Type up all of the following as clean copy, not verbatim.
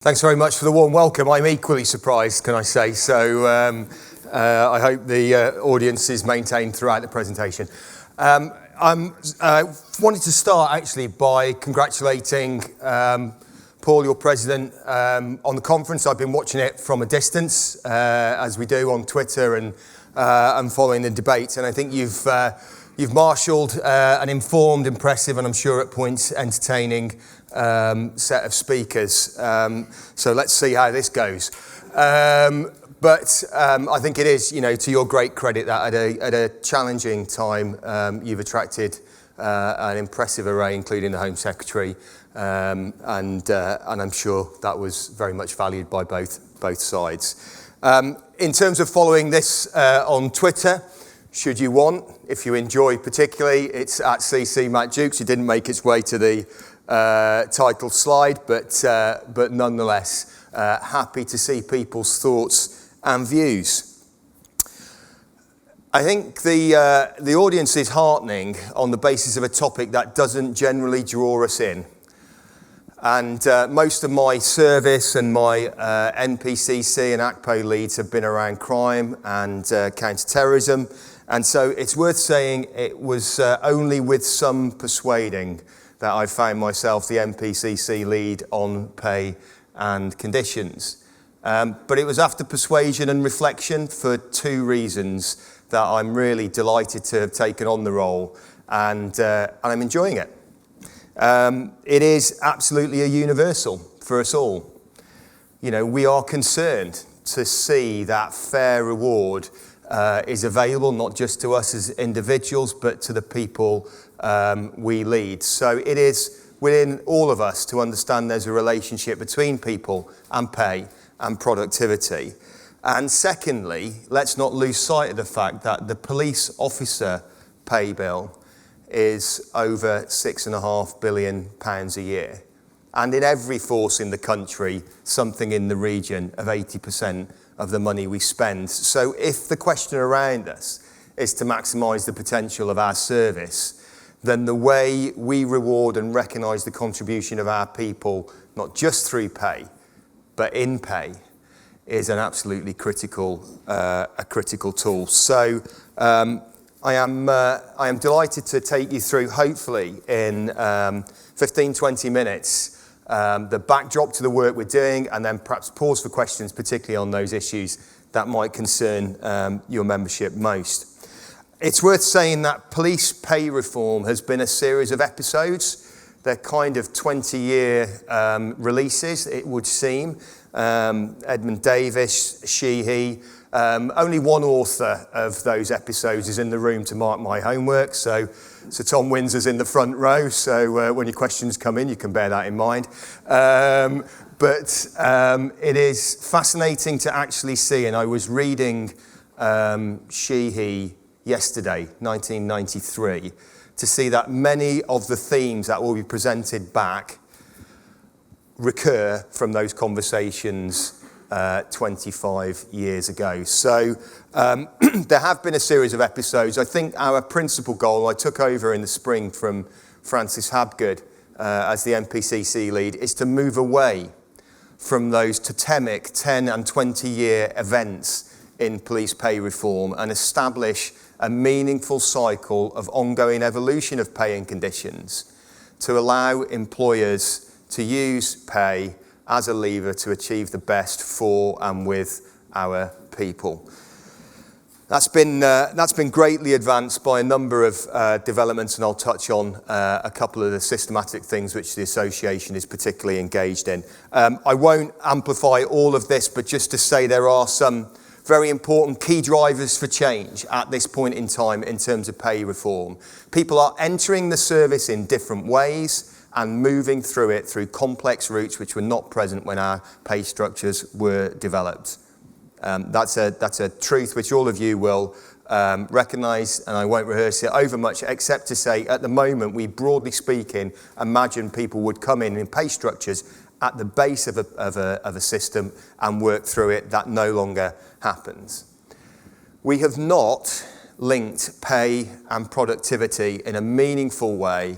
Thanks very much for the warm welcome. I'm equally surprised, can I say. So I hope the audience is maintained throughout the presentation. I wanted to start actually by congratulating Paul, your president, on the conference. I've been watching it from a distance, as we do on Twitter and following the debates. And I think you've marshalled an informed, impressive, and I'm sure at points entertaining set of speakers. So let's see how this goes. But I think it is, to your great credit that at a challenging time, you've attracted an impressive array, including the Home Secretary, and I'm sure that was very much valued by both sides. In terms of following this on Twitter, should you want, if you enjoy particularly, it's at CC Matt Jukes. It didn't make its way to the title slide, but nonetheless, happy to see people's thoughts and views. I think the audience is heartening on the basis of a topic that doesn't generally draw us in. And most of my service and my NPCC and ACPO leads have been around crime and counter-terrorism. And so it's worth saying it was only with some persuading that I found myself the NPCC lead on pay and conditions. But it was after persuasion and reflection for two reasons that I'm really delighted to have taken on the role, and I'm enjoying it. It is absolutely a universal for us all. We are concerned to see that fair reward is available not just to us as individuals, but to the people we lead. So it is within all of us to understand there's a relationship between people and pay and productivity. And secondly, let's not lose sight of the fact that the police officer pay bill is over £6.5 billion a year. And in every force in the country, something in the region of 80% of the money we spend. So if the question around us is to maximise the potential of our service, then the way we reward and recognise the contribution of our people, not just through pay, but in pay, is an absolutely critical tool. So I am delighted to take you through, hopefully in 15-20 minutes, the backdrop to the work we're doing, and then perhaps pause for questions, particularly on those issues that might concern your membership most. It's worth saying that police pay reform has been a series of episodes. They're kind of 20-year releases, it would seem. Edmund Davis, Sheehy. Only one author of those episodes is in the room to mark my homework, so Tom Windsor's in the front row, so when your questions come in, you can bear that in mind. But it is fascinating to actually see, and I was reading Sheehy yesterday, 1993, to see that many of the themes that will be presented back recur from those conversations 25 years ago. So there have been a series of episodes. I think our principal goal, I took over in the spring from Francis Habgood as the NPCC lead, is to move away from those totemic 10 and 20-year events in police pay reform and establish a meaningful cycle of ongoing evolution of pay and conditions to allow employers to use pay as a lever to achieve the best for and with our people. That's been greatly advanced by a number of developments, and I'll touch on a couple of the systematic things which the association is particularly engaged in. I won't amplify all of this, but just to say there are some very important key drivers for change at this point in time in terms of pay reform. People are entering the service in different ways and moving through it through complex routes which were not present when our pay structures were developed. That's a truth which all of you will recognise, and I won't rehearse it over much, except to say at the moment we, broadly speaking, imagine people would come in pay structures at the base of a system and work through it. That no longer happens. We have not linked pay and productivity in a meaningful way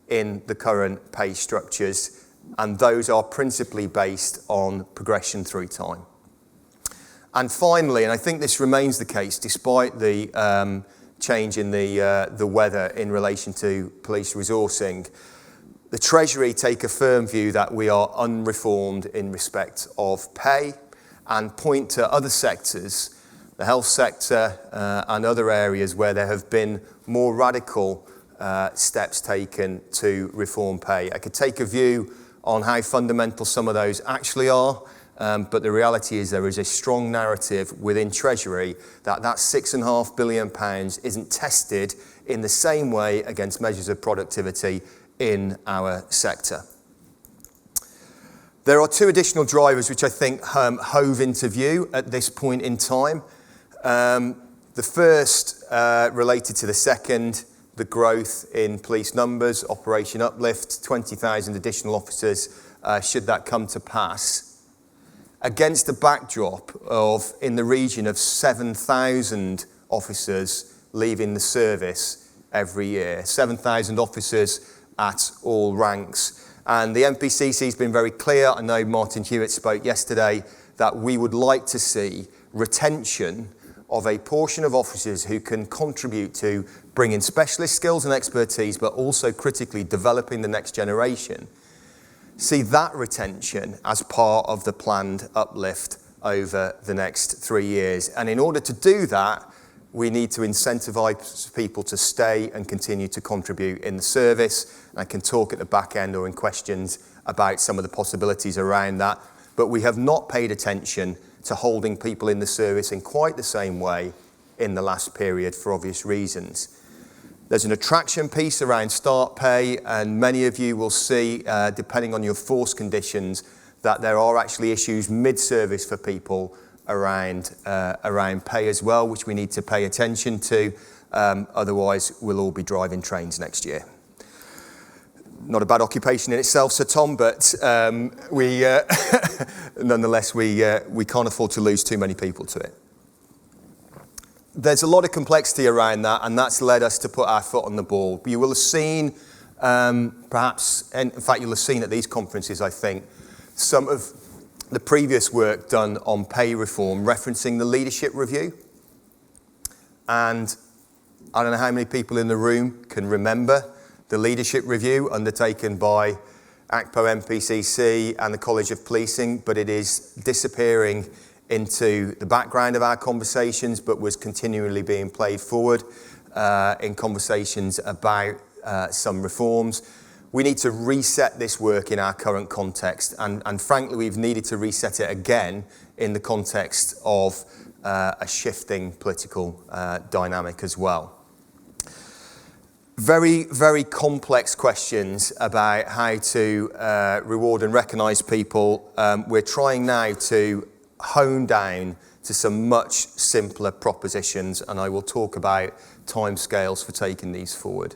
in the current pay structures and those are principally based on progression through time. And finally, and I think this remains the case despite the change in the weather in relation to police resourcing, the Treasury take a firm view that we are unreformed in respect of pay and point to other sectors, the health sector and other areas where there have been more radical steps taken to reform pay. I could take a view on how fundamental some of those actually are, but the reality is there is a strong narrative within Treasury that £6.5 billion isn't tested in the same way against measures of productivity in our sector. There are two additional drivers which I think hove into view at this point in time. The first related to the second, the growth in police numbers, Operation Uplift, 20,000 additional officers should that come to pass, against a backdrop of in the region of 7,000 officers leaving the service every year, 7,000 officers at all ranks. And the NPCC has been very clear. I know Martin Hewitt spoke yesterday that we would like to see retention of a portion of officers who can contribute to bringing specialist skills and expertise, but also critically developing the next generation. See that retention as part of the planned uplift over the next 3 years. And in order to do that, we need to incentivise people to stay and continue to contribute in the service. And I can talk at the back end or in questions about some of the possibilities around that. But we have not paid attention to holding people in the service in quite the same way in the last period for obvious reasons. There's an attraction piece around start pay, and many of you will see, depending on your force conditions, that there are actually issues mid-service for people around pay as well, which we need to pay attention to. Otherwise, we'll all be driving trains next year. Not a bad occupation in itself, Sir Tom, but nonetheless, we can't afford to lose too many people to it. There's a lot of complexity around that, and that's led us to put our foot on the ball. You will have seen, perhaps, in fact, you'll have seen at these conferences, I think, some of the previous work done on pay reform, referencing the leadership review. And I don't know how many people in the room can remember the leadership review undertaken by ACPO, NPCC and the College of Policing, but it is disappearing into the background of our conversations, but was continually being played forward in conversations about some reforms. We need to reset this work in our current context, and frankly, we've needed to reset it again in the context of a shifting political dynamic as well. Very, very complex questions about how to reward and recognise people. We're trying now to hone down to some much simpler propositions, and I will talk about timescales for taking these forward.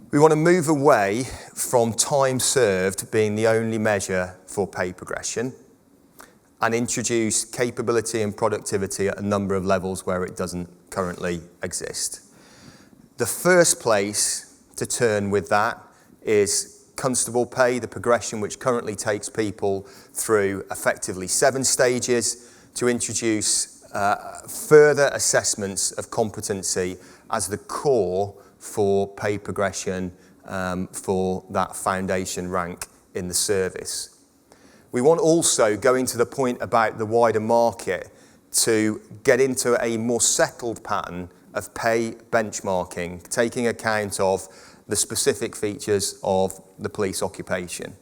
We want to move away from time served being the only measure for pay progression and introduce capability and productivity at a number of levels where it doesn't currently exist. The first place to turn with that is Constable pay, the progression which currently takes people through effectively 7 stages to introduce further assessments of competency as the core for pay progression for that foundation rank in the service. We want also, going to the point about the wider market, to get into a more settled pattern of pay benchmarking, taking account of the specific features of the police occupation.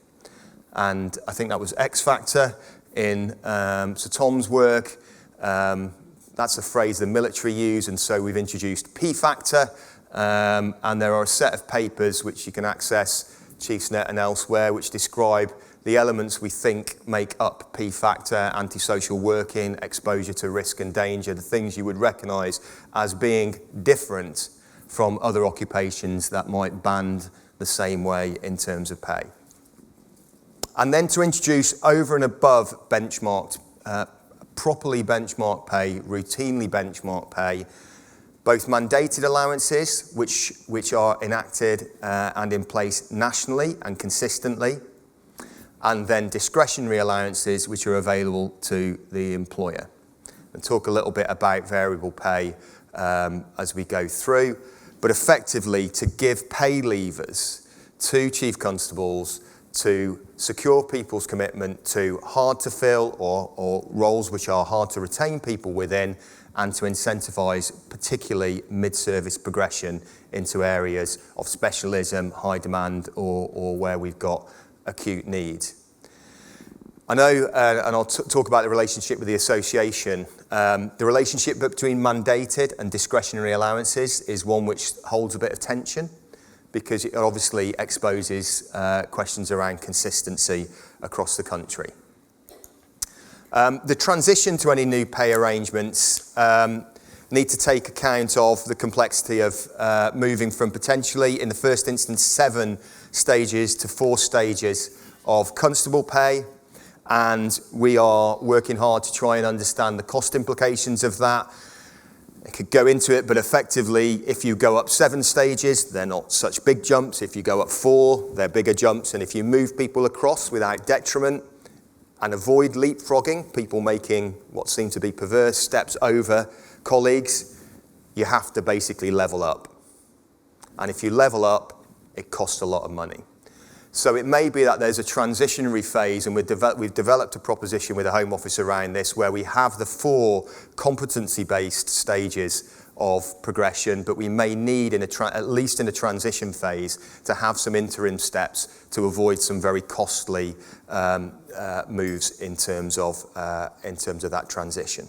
And I think that was X factor in Sir Tom's work. That's a phrase the military use, and so we've introduced P factor. And there are a set of papers which you can access, Chiefsnet and elsewhere, which describe the elements we think make up P factor: antisocial working, exposure to risk and danger, the things you would recognise as being different from other occupations that might band the same way in terms of pay. And then to introduce over and above benchmarked, properly benchmarked pay, routinely benchmarked pay, both mandated allowances, which are enacted and in place nationally and consistently, and then discretionary allowances which are available to the employer. And talk a little bit about variable pay as we go through, but effectively to give pay levers to chief constables to secure people's commitment to hard to fill or roles which are hard to retain people within, and to incentivise particularly mid-service progression into areas of specialism, high demand, or where we've got acute need. I know, and I'll talk about the relationship with the association. The relationship between mandated and discretionary allowances is one which holds a bit of tension, because it obviously exposes questions around consistency across the country. The transition to any new pay arrangements need to take account of the complexity of moving from potentially, in the first instance, 7 stages to 4 stages of constable pay, and we are working hard to try and understand the cost implications of that. I could go into it, but effectively, if you go up 7 stages, they're not such big jumps. If you go up 4, they're bigger jumps. And if you move people across without detriment and avoid leapfrogging, people making what seem to be perverse steps over colleagues, you have to basically level up. And if you level up, it costs a lot of money. So it may be that there's a transitionary phase, and we've developed a proposition with the Home Office around this, where we have the 4 competency-based stages of progression, but we may need, at least in a transition phase, to have some interim steps to avoid some very costly moves in terms of that transition.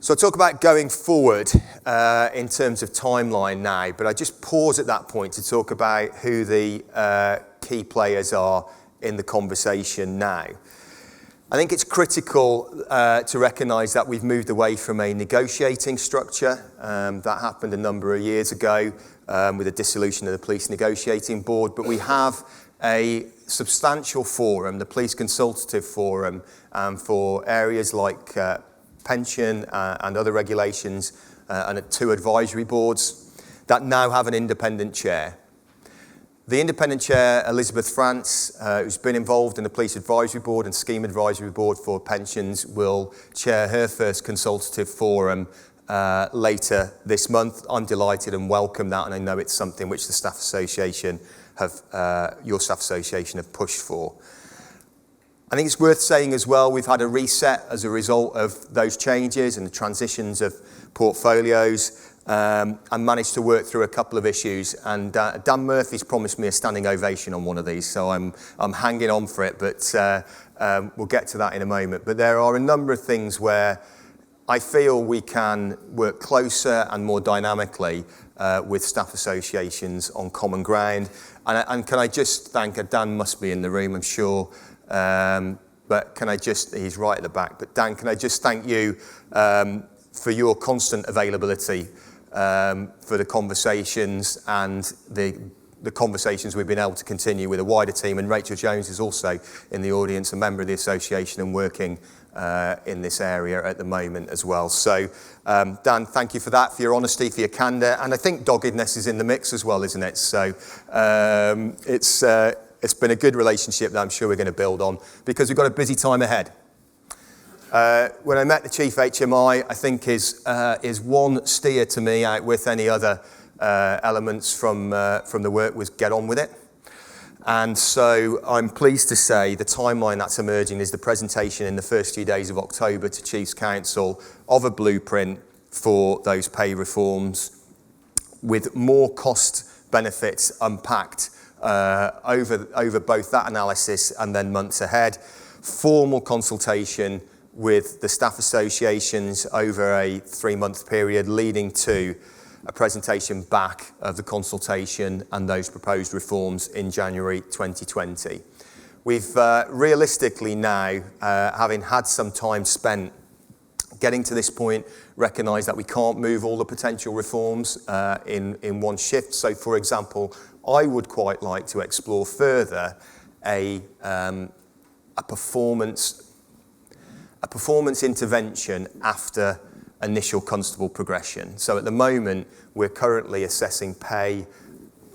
So I'll talk about going forward in terms of timeline now, but I just pause at that point to talk about who the key players are in the conversation now. I think it's critical to recognise that we've moved away from a negotiating structure. That happened a number of years ago with the dissolution of the Police Negotiating Board, but we have a substantial forum, the Police Consultative Forum, for areas like pension and other regulations, and 2 advisory boards that now have an independent chair. The independent chair, Elizabeth France, who's been involved in the Police Advisory Board and Scheme Advisory Board for pensions, will chair her first consultative forum later this month. I'm delighted and welcome that, and I know it's something which the Staff Association your Staff Association have pushed for. I think it's worth saying as well, we've had a reset as a result of those changes and the transitions of portfolios, and managed to work through a couple of issues. And Dan Murphy's promised me a standing ovation on one of these, so I'm hanging on for it, but we'll get to that in a moment. But there are a number of things where I feel we can work closer and more dynamically with staff associations on common ground. And can I just thank, Dan must be in the room, I'm sure, but can I just, he's right at the back, but Dan, can I just thank you for your constant availability for the conversations and the conversations we've been able to continue with a wider team. And Rachel Jones is also in the audience, a member of the association and working in this area at the moment as well. So Dan, thank you for that, for your honesty, for your candour, and I think doggedness is in the mix as well, isn't it? So it's been a good relationship that I'm sure we're going to build on, because we've got a busy time ahead. When I met the Chief HMI, I think his one steer to me out with any other elements from the work was get on with it. And so I'm pleased to say the timeline that's emerging is the presentation in the first few days of October to Chiefs Council of a blueprint for those pay reforms, with more cost benefits unpacked over both that analysis and then months ahead. Formal consultation with the staff associations over a 3-month period, leading to a presentation back of the consultation and those proposed reforms in January 2020. We've realistically now, having had some time spent getting to this point, recognised that we can't move all the potential reforms in one shift. So, for example, I would quite like to explore further a performance intervention after initial constable progression. So at the moment, we're currently assessing pay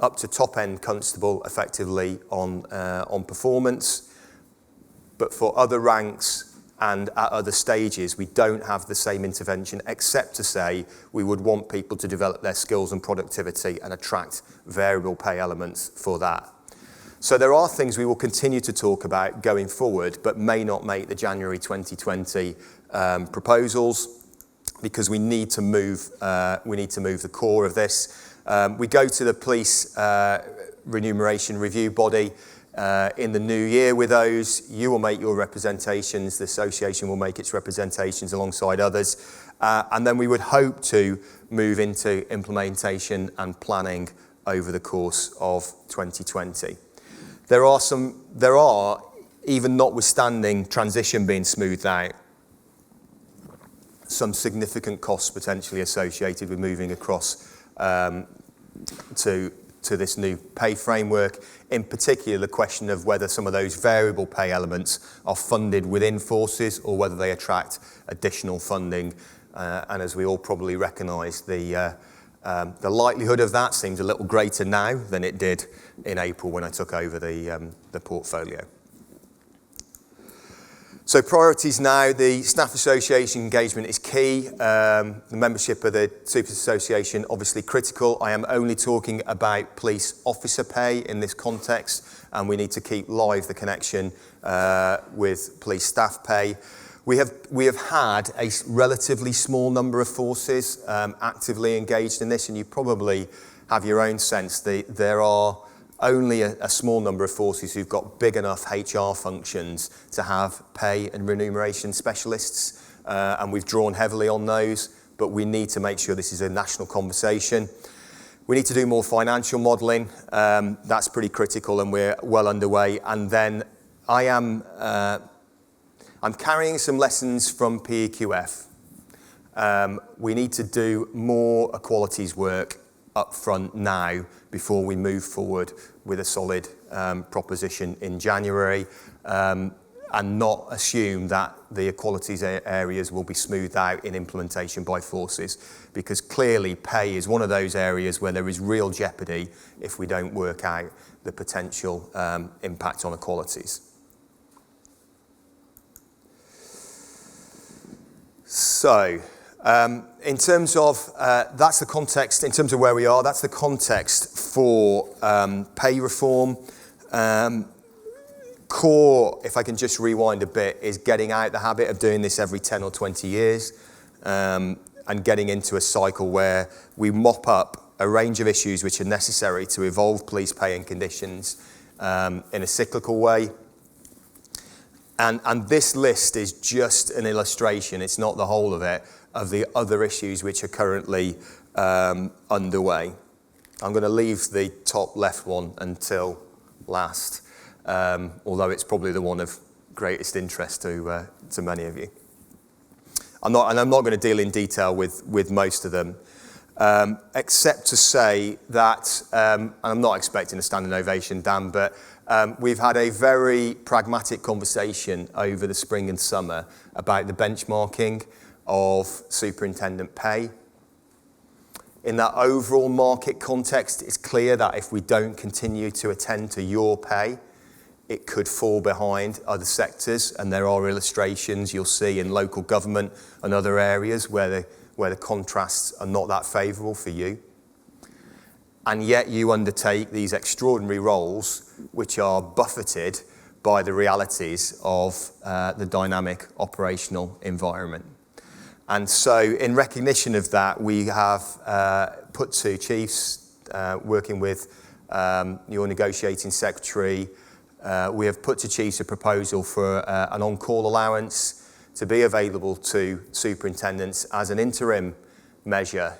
up to top-end Constable effectively on performance. But for other ranks and at other stages, we don't have the same intervention, except to say we would want people to develop their skills and productivity and attract variable pay elements for that. So there are things we will continue to talk about going forward, but may not make the January 2020 proposals, because we need to move the core of this. We go to the police remuneration review body in the new year with those. You will make your representations, the association will make its representations alongside others, and then we would hope to move into implementation and planning over the course of 2020. There are, even notwithstanding transition being smoothed out, some significant costs potentially associated with moving across to this new pay framework. In particular, the question of whether some of those variable pay elements are funded within forces or whether they attract additional funding. And as we all probably recognise, the likelihood of that seems a little greater now than it did in April when I took over the portfolio. So priorities now, the Staff Association engagement is key. The membership of the Supers Association, obviously critical. I am only talking about police officer pay in this context, and we need to keep live the connection with police staff pay. We have had a relatively small number of forces actively engaged in this, and you probably have your own sense that there are only a small number of forces who've got big enough HR functions to have pay and remuneration specialists, and we've drawn heavily on those, but we need to make sure this is a national conversation. We need to do more financial modelling. That's pretty critical, and we're well underway. And then I'm carrying some lessons from PEQF. We need to do more equalities work up front now before we move forward with a solid proposition in January, and not assume that the equalities areas will be smoothed out in implementation by forces, because clearly pay is one of those areas where there is real jeopardy if we don't work out the potential impact on equalities. So, in terms of, that's the context, in terms of where we are, that's the context for pay reform. Core, if I can just rewind a bit, is getting out the habit of doing this every 10 or 20 years and getting into a cycle where we mop up a range of issues which are necessary to evolve police pay and conditions in a cyclical way. And this list is just an illustration, it's not the whole of it, of the other issues which are currently underway. I'm going to leave the top left one until last, although it's probably the one of greatest interest to many of you. I'm not going to deal in detail with most of them, except to say that, and I'm not expecting a standing ovation, Dan, but we've had a very pragmatic conversation over the spring and summer about the benchmarking of superintendent pay. In that overall market context, it's clear that if we don't continue to attend to your pay, it could fall behind other sectors, and there are illustrations you'll see in local government and other areas where the contrasts are not that favourable for you. And yet you undertake these extraordinary roles which are buffeted by the realities of the dynamic operational environment. And so in recognition of that, we have put to chiefs, working with your negotiating secretary, we have put to chiefs a proposal for an on-call allowance to be available to superintendents as an interim measure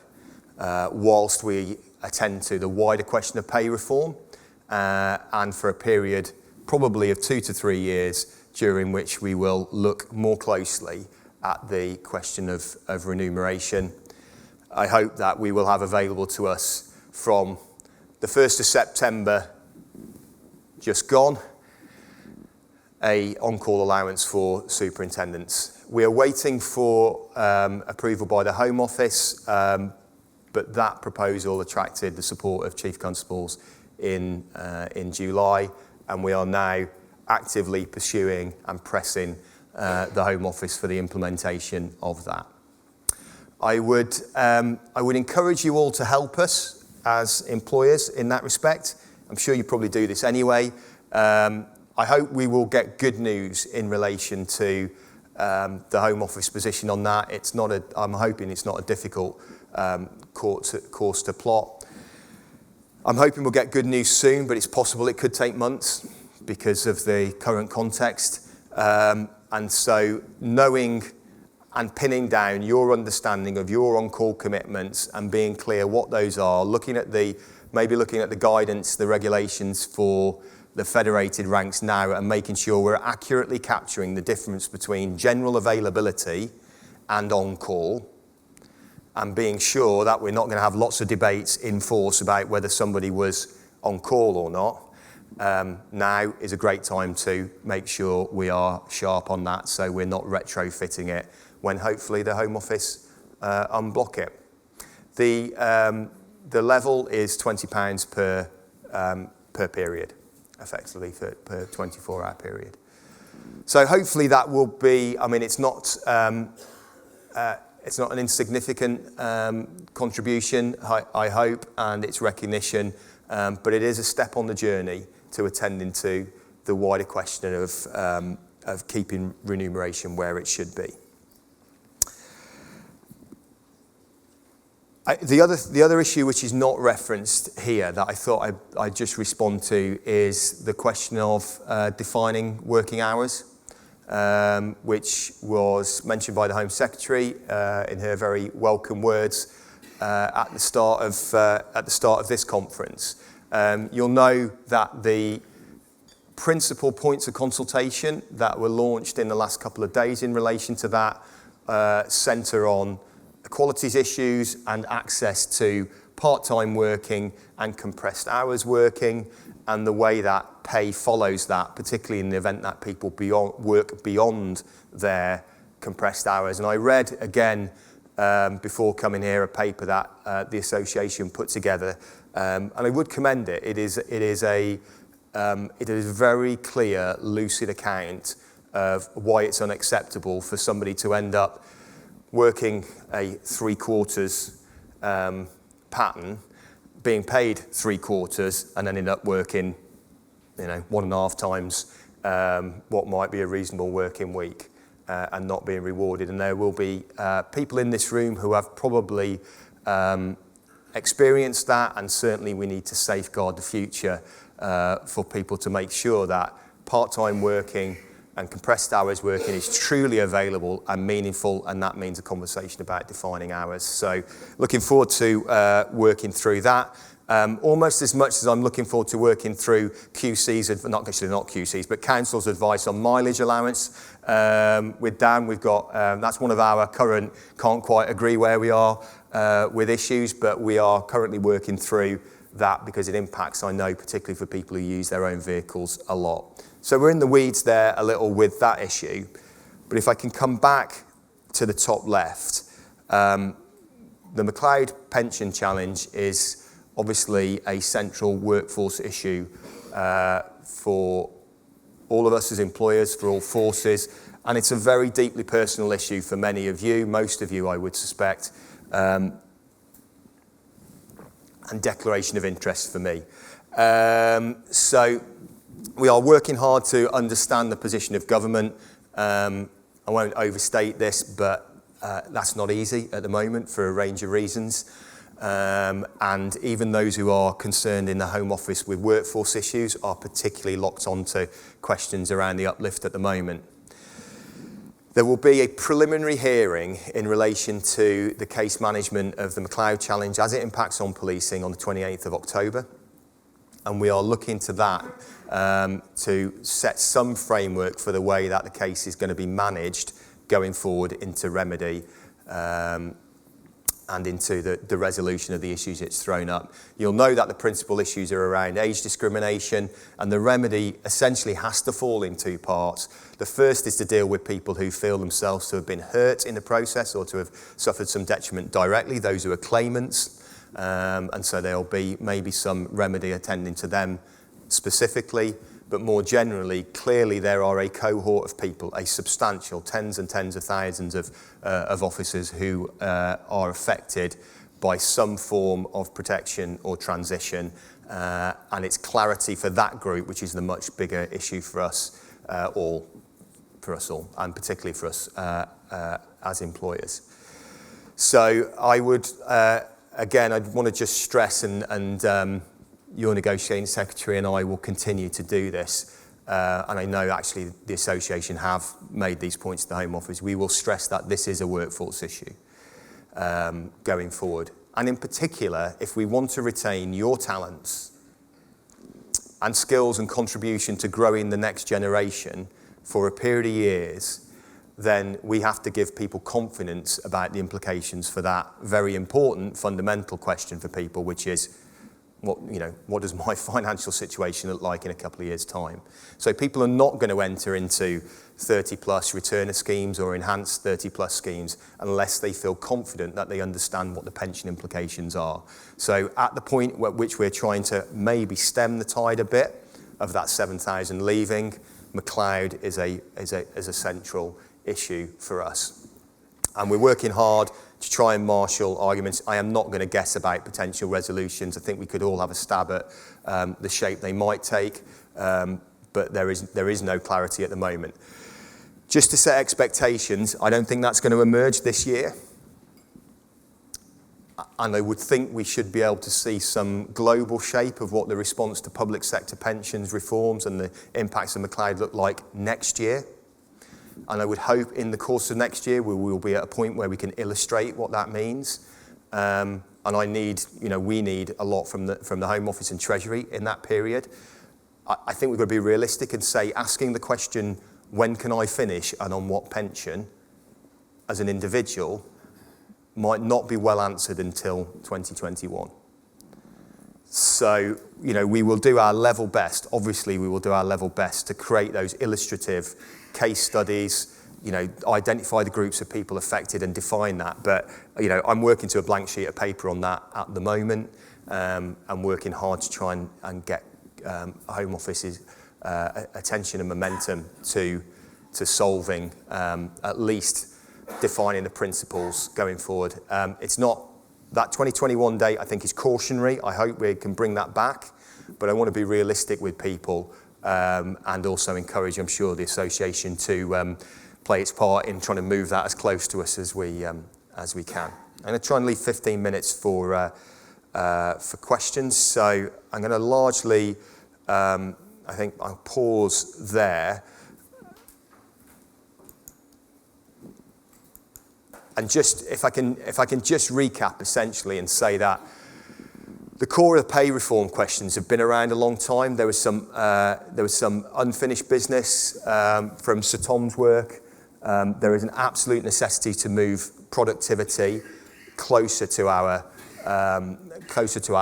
whilst we attend to the wider question of pay reform, and for a period probably of 2 to 3 years during which we will look more closely at the question of remuneration. I hope that we will have available to us from the 1st of September, just gone, a on-call allowance for superintendents. We are waiting for approval by the Home Office. but that proposal attracted the support of Chief Constables in July, and we are now actively pursuing and pressing the Home Office for the implementation of that. I would encourage you all to help us as employers in that respect. I'm sure you probably do this anyway. I hope we will get good news in relation to the Home Office position on that. I'm hoping it's not a difficult course to plot. I'm hoping we'll get good news soon, but it's possible it could take months because of the current context. And so knowing and pinning down your understanding of your on-call commitments and being clear what those are, maybe looking at the guidance, the regulations for the federated ranks now, and making sure we're accurately capturing the difference between general availability and on-call, and being sure that we're not going to have lots of debates in force about whether somebody was on call or not. Now is a great time to make sure we are sharp on that, so we're not retrofitting it when hopefully the Home Office unblock it. The level is £20 per period, effectively per 24-hour period. So hopefully that will be. I mean, it's not an insignificant contribution, I hope, and it's recognition, but it is a step on the journey to attending to the wider question of keeping remuneration where it should be. The other issue which is not referenced here that I thought I'd just respond to is the question of defining working hours, which was mentioned by the Home Secretary in her very welcome words at the start of this conference. You'll know that the principal points of consultation that were launched in the last couple of days in relation to that centre on equalities issues and access to part-time working and compressed hours working, and the way that pay follows that, particularly in the event that people work beyond their compressed hours. And I read again before coming here a paper that the association put together, and I would commend it. It is a very clear, lucid account of why it's unacceptable for somebody to end up working a 3/4 pattern, being paid 3/4, and then end up working, 1.5 times what might be a reasonable working week, and not being rewarded. And there will be people in this room who have probably experienced that, and certainly we need to safeguard the future for people to make sure that part-time working and compressed hours working is truly available and meaningful, and that means a conversation about defining hours. So looking forward to working through that. Almost as much as I'm looking forward to working through QC's, not QC's, but Council's advice on mileage allowance. With Dan, we've got, that's one of our current, can't quite agree where we are with issues, but we are currently working through that because it impacts, I know, particularly for people who use their own vehicles a lot. So we're in the weeds there a little with that issue. But if I can come back to the top left, the McLeod pension challenge is obviously a central workforce issue for all of us as employers, for all forces, and it's a very deeply personal issue for many of you, most of you I would suspect, and declaration of interest for me. So we are working hard to understand the position of government. I won't overstate this, but that's not easy at the moment for a range of reasons. And even those who are concerned in the Home Office with workforce issues are particularly locked onto questions around the uplift at the moment. There will be a preliminary hearing in relation to the case management of the McLeod challenge as it impacts on policing on the 28th of October. And we are looking to that to set some framework for the way that the case is going to be managed going forward into remedy and into the resolution of the issues it's thrown up. You'll know that the principal issues are around age discrimination, and the remedy essentially has to fall in two parts. The first is to deal with people who feel themselves to have been hurt in the process or to have suffered some detriment directly, those who are claimants. And so there'll be maybe some remedy attending to them specifically, but more generally, clearly there are a cohort of people, a substantial tens and tens of thousands of officers who are affected by some form of protection or transition, and it's clarity for that group, which is the much bigger issue for us all, and particularly for us as employers. So I would, again, I'd want to just stress, and your negotiating secretary and I will continue to do this, and I know actually the association have made these points to the Home Office. We will stress that this is a workforce issue going forward. And in particular, if we want to retain your talents and skills and contribution to growing the next generation for a period of years, then we have to give people confidence about the implications for that very important fundamental question for people, which is, what does my financial situation look like in a couple of years' time? So people are not going to enter into 30-plus returner schemes or enhanced 30-plus schemes unless they feel confident that they understand what the pension implications are. So at the point at which we're trying to maybe stem the tide a bit of that 7,000 leaving, McLeod is a central issue for us. And we're working hard to try and marshal arguments. I am not going to guess about potential resolutions. I think we could all have a stab at the shape they might take, but there is no clarity at the moment. Just to set expectations, I don't think that's going to emerge this year. And I would think we should be able to see some global shape of what the response to public sector pensions reforms and the impacts of McLeod look like next year. And I would hope in the course of next year we will be at a point where we can illustrate what that means. And we need a lot from the Home Office and Treasury in that period. I think we've got to be realistic and say, asking the question, when can I finish and on what pension, as an individual, might not be well answered until 2021. So, we will do our level best. Obviously, we will do our level best to create those illustrative case studies, identify the groups of people affected and define that. But, I'm working to a blank sheet of paper on that at the moment. I'm working hard to try and get Home Office's attention and momentum to solving, at least defining the principles going forward. It's not that 2021 date, I think, is cautionary. I hope we can bring that back, but I want to be realistic with people and also encourage, I'm sure, the association to play its part in trying to move that as close to us as we can. I'm going to try and leave 15 minutes for questions. So I'm going to largely, I think I'll pause there. And just if I can just recap essentially and say that the core of the pay reform questions have been around a long time. There was some unfinished business from Sir Tom's work. There is an absolute necessity to move productivity closer to our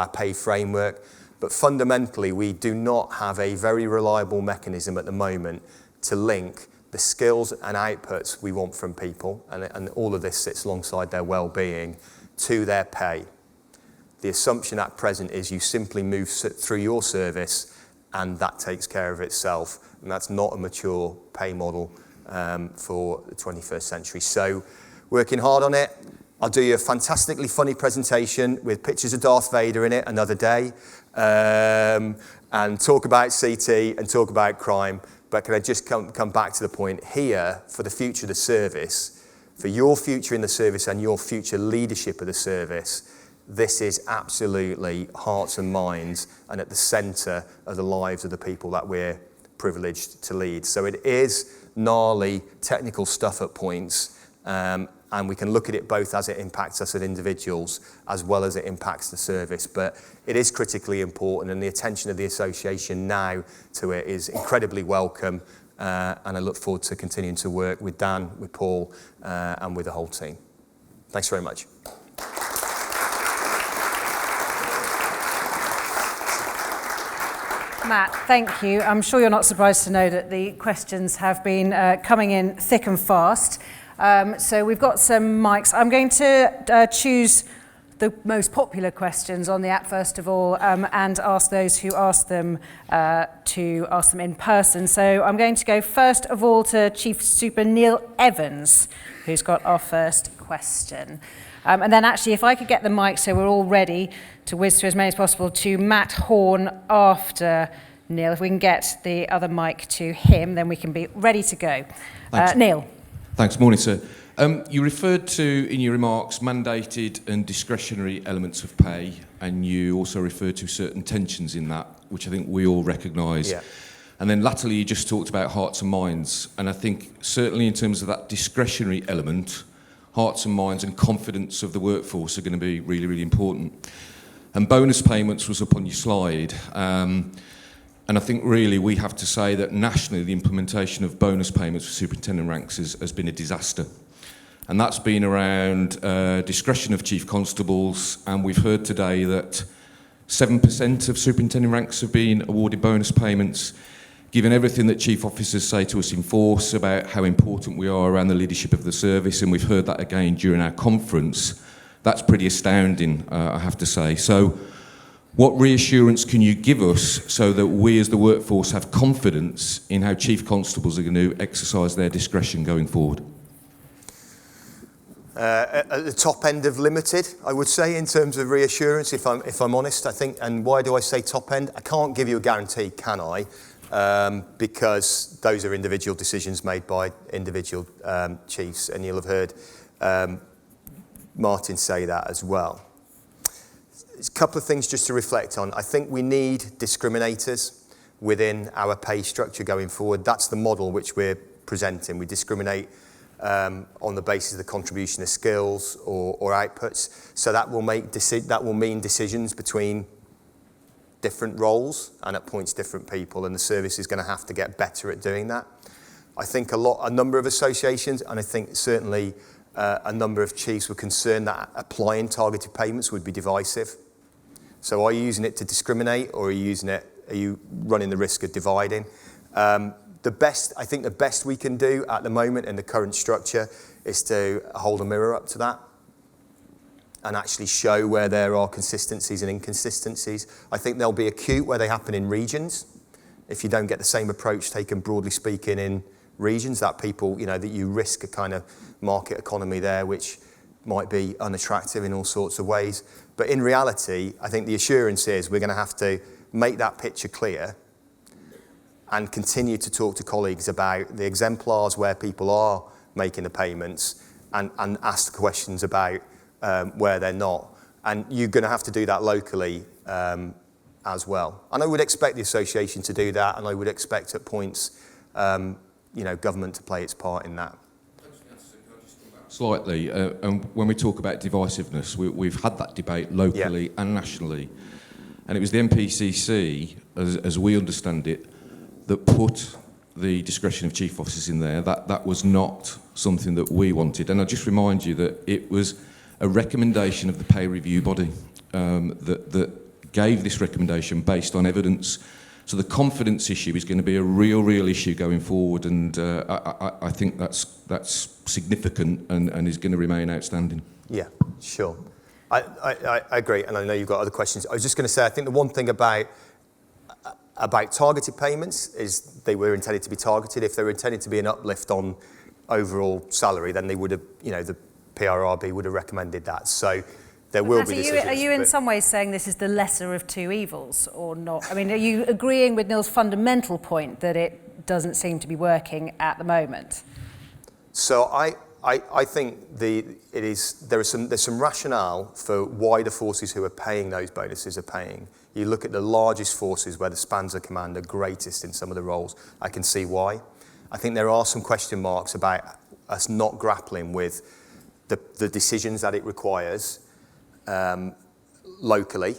pay framework. But fundamentally, we do not have a very reliable mechanism at the moment to link the skills and outputs we want from people, and all of this sits alongside their well-being, to their pay. The assumption at present is you simply move through your service and that takes care of itself, and that's not a mature pay model for the 21st century. So, working hard on it. I'll do you a fantastically funny presentation with pictures of Darth Vader in it another day, and talk about CT and talk about crime. But can I just come back to the point here, for the future of the service, for your future in the service and your future leadership of the service, this is absolutely hearts and minds and at the centre of the lives of the people that we're privileged to lead. So it is gnarly technical stuff at points, and we can look at it both as it impacts us as individuals as well as it impacts the service. But it is critically important, and the attention of the association now to it is incredibly welcome, and I look forward to continuing to work with Dan, with Paul, and with the whole team. Thanks very much. Matt, thank you. I'm sure you're not surprised to know that the questions have been coming in thick and fast. So we've got some mics. I'm going to choose the most popular questions on the app first of all, and ask those who asked them to ask them in person. So I'm going to go first of all to Chief Super Neil Evans, who's got our first question. And then actually, if I could get the mic so we're all ready to whiz through as many as possible, to Matt Horn after Neil. If we can get the other mic to him, then we can be ready to go. Neil. Thanks. Morning, sir. You referred to, in your remarks, mandated and discretionary elements of pay, and you also referred to certain tensions in that, which I think we all recognise. Yeah. And then latterly, you just talked about hearts and minds. And I think certainly in terms of that discretionary element, hearts and minds and confidence of the workforce are going to be really, really important. And bonus payments was up on your slide. And I think really we have to say that nationally the implementation of bonus payments for superintendent ranks has been a disaster. And that's been around discretion of chief constables, and we've heard today that 7% of superintendent ranks have been awarded bonus payments, given everything that chief officers say to us in force about how important we are around the leadership of the service, and we've heard that again during our conference. That's pretty astounding, I have to say. So what reassurance can you give us so that we as the workforce have confidence in how chief constables are going to exercise their discretion going forward? At the top end of limited, I would say, in terms of reassurance, if I'm honest, I think. And why do I say top end? I can't give you a guarantee, can I? Because those are individual decisions made by individual chiefs, and you'll have heard Martin say that as well. There's a couple of things just to reflect on. I think we need discriminators within our pay structure going forward. That's the model which we're presenting. We discriminate on the basis of the contribution of skills or outputs. So that will mean decisions between different roles and at points different people, and the service is going to have to get better at doing that. I think a number of associations, and I think certainly a number of chiefs were concerned that applying targeted payments would be divisive. So are you using it to discriminate, or are you running the risk of dividing? I think the best we can do at the moment in the current structure is to hold a mirror up to that and actually show where there are consistencies and inconsistencies. I think they'll be acute where they happen in regions. If you don't get the same approach taken, broadly speaking, in regions, that people, that you risk a kind of market economy there, which might be unattractive in all sorts of ways. But in reality, I think the assurance is we're going to have to make that picture clear and continue to talk to colleagues about the exemplars where people are making the payments and ask the questions about where they're not. And you're going to have to do that locally as well. And I would expect the association to do that, and I would expect at points, government to play its part in that. Slightly, and when we talk about divisiveness, we've had that debate locally and nationally, and it was the NPCC, as we understand it, that put the discretion of chief officers in there. That was not something that we wanted, and I'll just remind you that it was a recommendation of the pay review body that gave this recommendation based on evidence. So the confidence issue is going to be a real issue going forward, and I think that's significant and is going to remain outstanding. Yeah, sure. I agree, and I know you've got other questions. I was just going to say, I think the one thing about targeted payments is they were intended to be targeted. If they were intended to be an uplift on overall salary, then they would have, the PRRB would have recommended that. So there will be decisions. Are you in some ways saying this is the lesser of two evils or not? I mean, are you agreeing with Neil's fundamental point that it doesn't seem to be working at the moment? So I think there's some rationale for why the forces who are paying those bonuses are paying. You look at the largest forces where the spans of command are greatest in some of the roles, I can see why. I think there are some question marks about us not grappling with the decisions that it requires locally,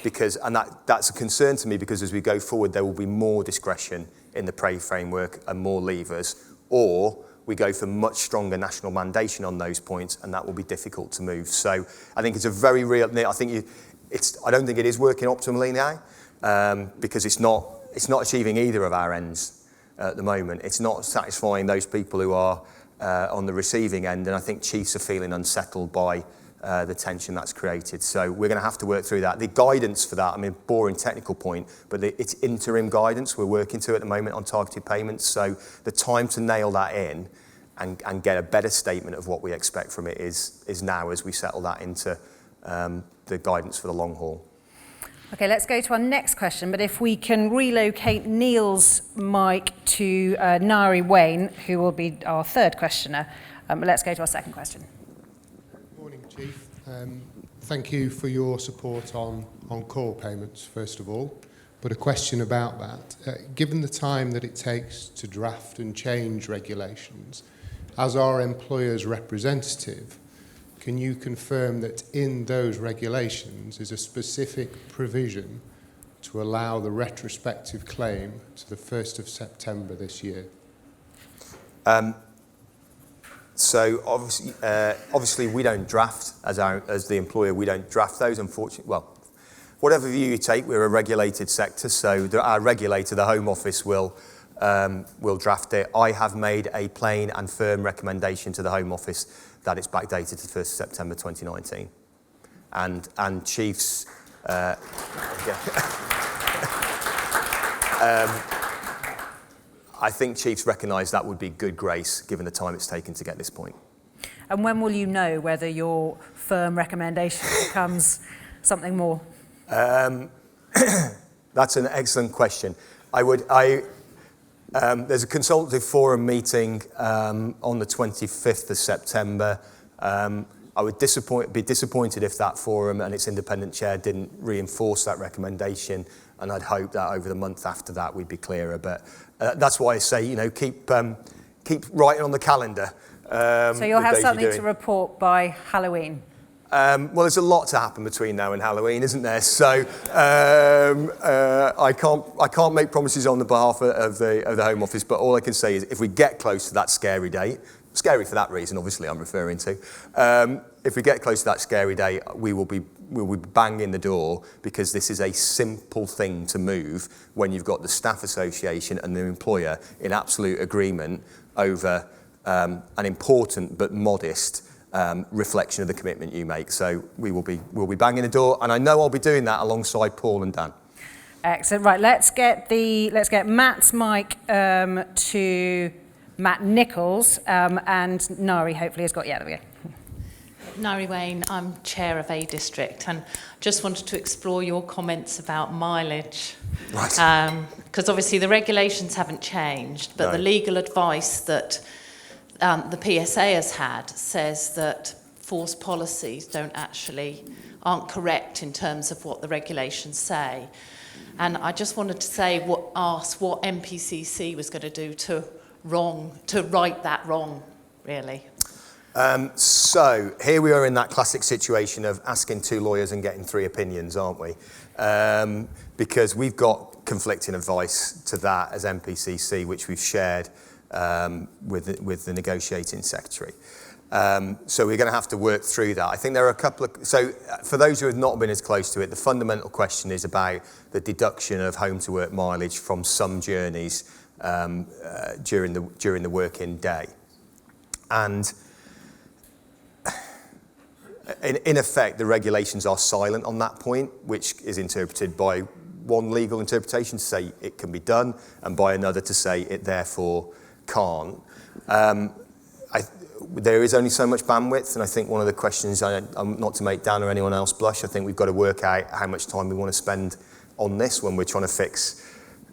and that's a concern to me, because as we go forward there will be more discretion in the pay framework and more levers, or we go for much stronger national mandation on those points, and that will be difficult to move. So I think it's a very real. I don't think it is working optimally now, because it's not achieving either of our ends at the moment. It's not satisfying those people who are on the receiving end, and I think chiefs are feeling unsettled by the tension that's created. So we're going to have to work through that. The guidance for that, I mean, boring technical point, but it's interim guidance we're working to at the moment on targeted payments. So the time to nail that in and get a better statement of what we expect from it is now, as we settle that into the guidance for the long haul. Okay, let's go to our next question, but if we can relocate Neil's mic to Nari Wayne, who will be our third questioner. But let's go to our second question. Morning, Chief. Thank you for your support on call payments, first of all. But a question about that. Given the time that it takes to draft and change regulations, as our employer's representative, can you confirm that in those regulations is a specific provision to allow the retrospective claim to the 1st of September this year? So obviously we don't draft, as the employer, we don't draft those, unfortunately. Well, whatever view you take, we're a regulated sector, so our regulator, the Home Office, will draft it. I have made a plain and firm recommendation to the Home Office that it's backdated to the 1st of September 2019. And Chiefs... I think Chiefs recognise that would be good grace, given the time it's taken to get this point. And when will you know whether your firm recommendation becomes something more? That's an excellent question. There's a consultative forum meeting on the 25th of September. I would be disappointed if that forum and its independent chair didn't reinforce that recommendation, and I'd hope that over the month after that we'd be clearer. But that's why I say, keep writing on the calendar. So you'll have something to report by Halloween? Well, there's a lot to happen between now and Halloween, isn't there? So I can't make promises on the behalf of the Home Office, but all I can say is if we get close to that scary date, scary for that reason, obviously I'm referring to, if we get close to that scary date, we will be banging the door, because this is a simple thing to move when you've got the staff association and the employer in absolute agreement over an important but modest reflection of the commitment you make. So we'll be banging the door, and I know I'll be doing that alongside Paul and Dan. Excellent. Right, let's get Matt's mic to Matt Nichols, and Nari hopefully has got, there we go. Nari Wayne, I'm chair of A District, and just wanted to explore your comments about mileage. Right. Because obviously the regulations haven't changed, but the legal advice that the PSA has had says that force policies aren't correct in terms of what the regulations say. And I just wanted to ask what NPCC was going to do to right that wrong, really. So here we are in that classic situation of asking two lawyers and getting three opinions, aren't we? Because we've got conflicting advice to that as NPCC, which we've shared with the negotiating secretary. So we're going to have to work through that. I think there are a couple of... So for those who have not been as close to it, the fundamental question is about the deduction of home-to-work mileage from some journeys during the working day. And in effect, the regulations are silent on that point, which is interpreted by one legal interpretation to say it can be done, and by another to say it therefore can't. There is only so much bandwidth, and I think one of the questions, not to make Dan or anyone else blush, I think we've got to work out how much time we want to spend on this when we're trying to fix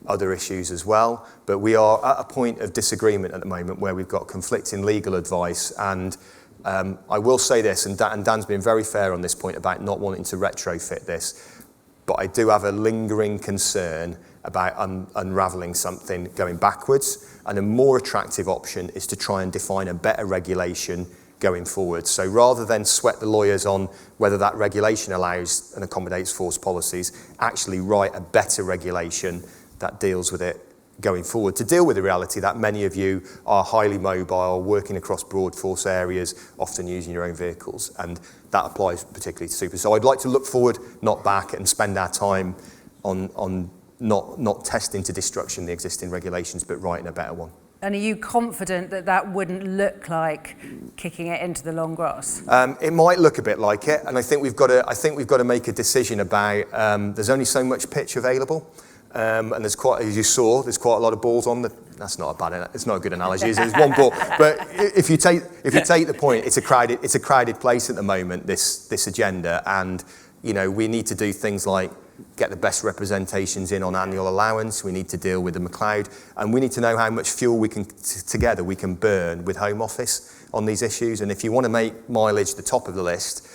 other issues as well. But we are at a point of disagreement at the moment where we've got conflicting legal advice, and I will say this, and Dan's been very fair on this point about not wanting to retrofit this, but I do have a lingering concern about unravelling something going backwards, and a more attractive option is to try and define a better regulation going forward. So rather than sweat the lawyers on whether that regulation allows and accommodates force policies, actually write a better regulation that deals with it going forward, to deal with the reality that many of you are highly mobile, working across broad force areas, often using your own vehicles, and that applies particularly to super. So I'd like to look forward, not back, and spend our time on not testing to destruction the existing regulations, but writing a better one. And are you confident that that wouldn't look like kicking it into the long grass? It might look a bit like it, and I think we've got to make a decision about. There's only so much pitch available, and there's quite, as you saw, there's quite a lot of balls on the. That's not a bad. It's not a good analogy. There's one ball, but if you take the point, it's a crowded place at the moment. This agenda, and we need to do things like get the best representations in on annual allowance. We need to deal with the McLeod, and we need to know how much fuel we can burn with Home Office on these issues. And if you want to make mileage the top of the list,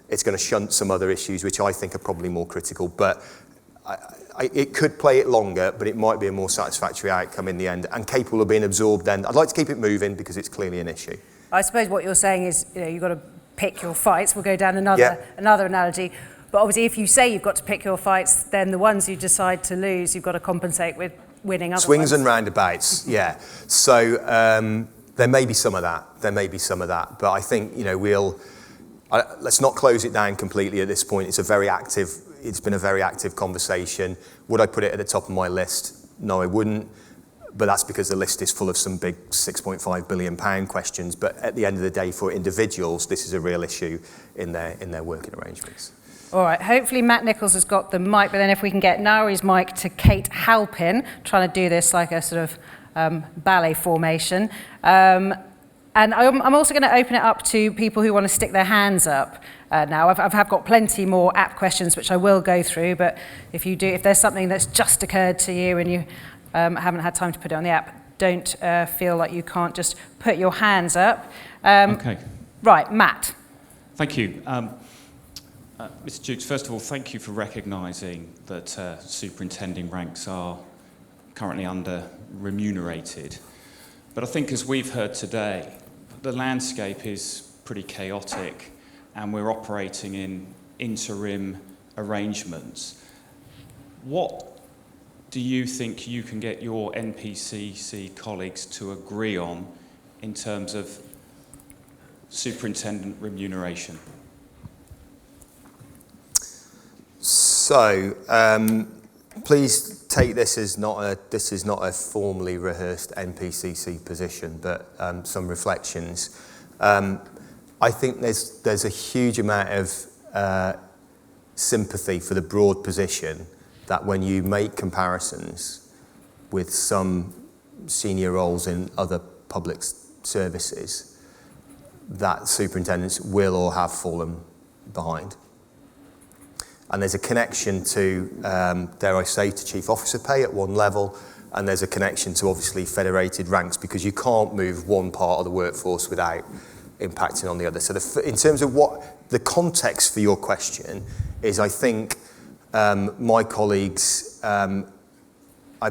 it's going to shunt some other issues which I think are probably more critical. But it could play it longer, but it might be a more satisfactory outcome in the end and capable of being absorbed then. I'd like to keep it moving because it's clearly an issue. I suppose what you're saying is you've got to pick your fights. We'll go down another analogy. But obviously, if you say you've got to pick your fights, then the ones you decide to lose, you've got to compensate with winning other Swings ones. and roundabouts, yeah. So there may be some of that. But I think, let's not close it down completely at this point. It's been a very active conversation. Would I put it at the top of my list? No, I wouldn't. But that's because the list is full of some big £6.5 billion questions. But at the end of the day, for individuals, this is a real issue in their working arrangements. All right, hopefully Matt Nichols has got the mic, but then if we can get Nari's mic to Kate Halpin, trying to do this like a sort of ballet formation. And I'm also going to open it up to people who want to stick their hands up now. I've got plenty more app questions, which I will go through, but if there's something that's just occurred to you and you haven't had time to put it on the app, don't feel like you can't just put your hands up. Okay. Right, Matt. Thank you. Mr. Jukes, first of all, thank you for recognising that superintending ranks are currently under-remunerated. But I think, as we've heard today, the landscape is pretty chaotic and we're operating in interim arrangements. What do you think you can get your NPCC colleagues to agree on in terms of superintendent remuneration? So, please take this as not a formally rehearsed NPCC position, but some reflections. I think there's a huge amount of sympathy for the broad position that when you make comparisons with some senior roles in other public services, that superintendents will or have fallen behind. And there's a connection to, dare I say, to chief officer pay at one level, and there's a connection to obviously federated ranks because you can't move one part of the workforce without impacting on the other. So in terms of what the context for your question is, I think my colleagues, I've